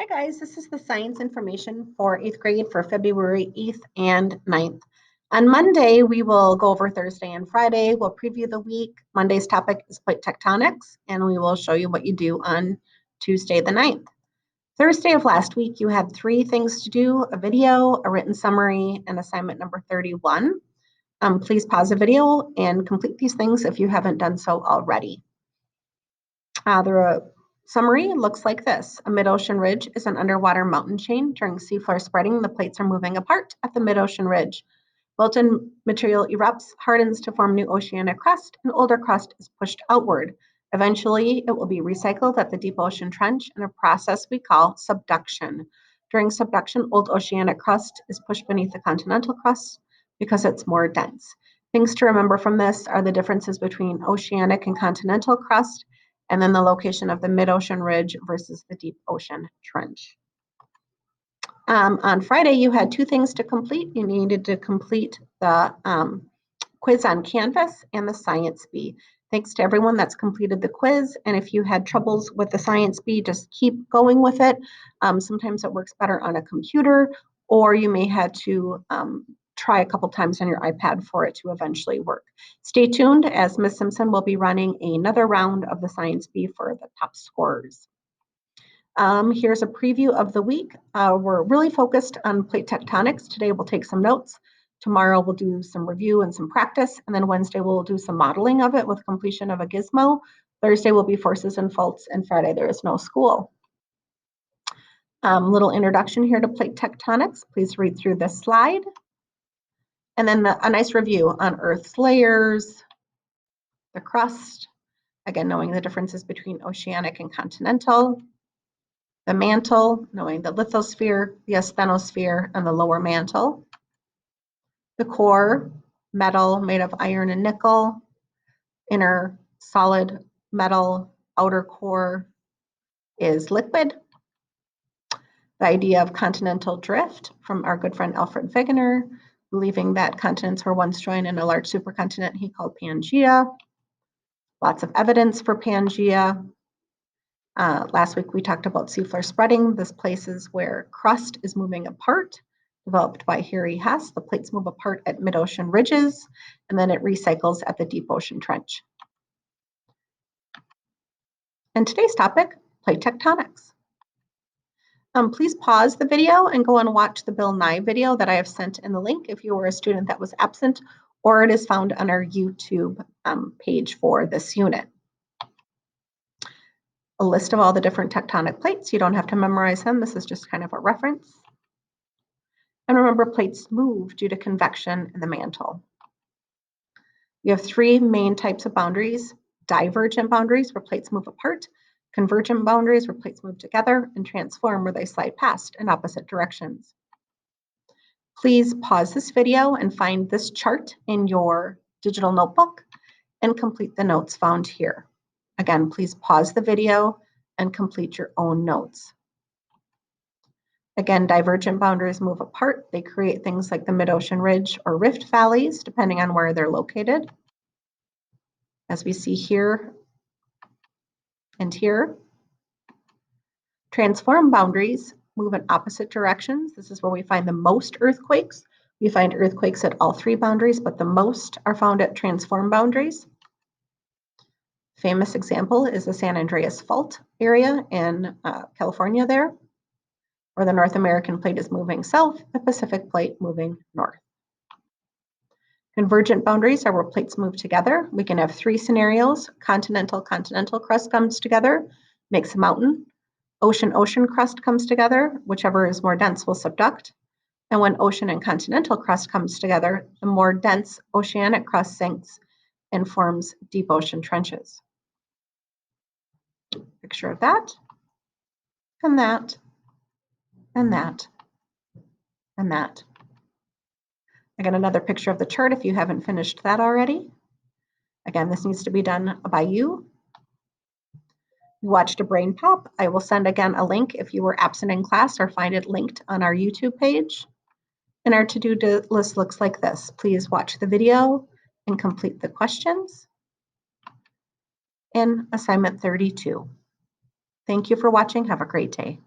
Guys, this is the science information for 8th grade for February 8th and 9th. On Monday, we will go over Thursday and Friday. We'll preview the week. Monday's topic is plate tectonics, and we will show you what you do on Tuesday the 9th. Thursday of last week, you had 3 things to do: a video, a written summary, and assignment number 31. Please pause the video and complete these things if you haven't done so already. The summary looks like this. A mid-ocean ridge is an underwater mountain chain. During seafloor spreading, the plates are moving apart at the mid-ocean ridge. Molten material erupts, hardens to form new oceanic crust, and older crust is pushed outward. Eventually, it will be recycled at the deep ocean trench in a process we call subduction. During subduction, old oceanic crust is pushed beneath the continental crust because it's more dense. Things to remember from this are the differences between oceanic and continental crust, and then the location of the mid-ocean ridge versus the deep ocean trench. On Friday, you had 2 things to complete. You needed to complete the quiz on Canvas and the Science Bee. Thanks to everyone that's completed the quiz. And if you had troubles with the Science Bee, just keep going with it. Sometimes it works better on a computer, or you may have to try a couple times on your iPad for it to eventually work. Stay tuned, as Ms. Simpson will be running another round of the Science Bee for the top scorers. Here's a preview of the week. We're really focused on plate tectonics. Today we'll take some notes. Tomorrow we'll do some review and some practice, and then Wednesday we'll do some modeling of it with completion of a gizmo. Thursday will be forces and faults, and Friday there is no school. Little introduction here to plate tectonics. Please read through this slide. And then a nice review on Earth's layers, the crust, again, knowing the differences between oceanic and continental, the mantle, knowing the lithosphere, the asthenosphere, and the lower mantle, the core, metal made of iron and nickel, inner solid metal, outer core is liquid. The idea of continental drift from our good friend Alfred Wegener, believing that continents were once joined in a large supercontinent he called Pangaea. Lots of evidence for Pangaea. Last week we talked about seafloor spreading. This place is where crust is moving apart, developed by Harry Hess. The plates move apart at mid-ocean ridges, and then it recycles at the deep ocean trench. And today's topic, plate tectonics. Please pause the video and go and watch the Bill Nye video that I have sent in the link if you were a student that was absent, or it is found on our YouTube page for this unit. A list of all the different tectonic plates. You don't have to memorize them. This is just kind of a reference. And remember, plates move due to convection in the mantle. You have 3 main types of boundaries: divergent boundaries, where plates move apart; convergent boundaries, where plates move together; and transform, where they slide past in opposite directions. Please pause this video and find this chart in your digital notebook and complete the notes found here. Again, please pause the video and complete your own notes. Again, divergent boundaries move apart. They create things like the mid-ocean ridge or rift valleys, depending on where they're located. As we see here and here. Transform boundaries move in opposite directions. This is where we find the most earthquakes. We find earthquakes at all 3 boundaries, but the most are found at transform boundaries. Famous example is the San Andreas Fault area in California there, where the North American plate is moving south, the Pacific plate moving north. Convergent boundaries are where plates move together. We can have 3 scenarios. Continental crust comes together, makes a mountain. Ocean crust comes together, whichever is more dense will subduct. And when ocean and continental crust comes together, the more dense oceanic crust sinks and forms deep ocean trenches. Picture of that, and that, and that, and that. Again, another picture of the chart if you haven't finished that already. Again, this needs to be done by you. You watched a brain pop. I will send again a link if you were absent in class, or find it linked on our YouTube page. And our to-do list looks like this. Please watch the video and complete the questions in assignment 32. Thank you for watching. Have a great day.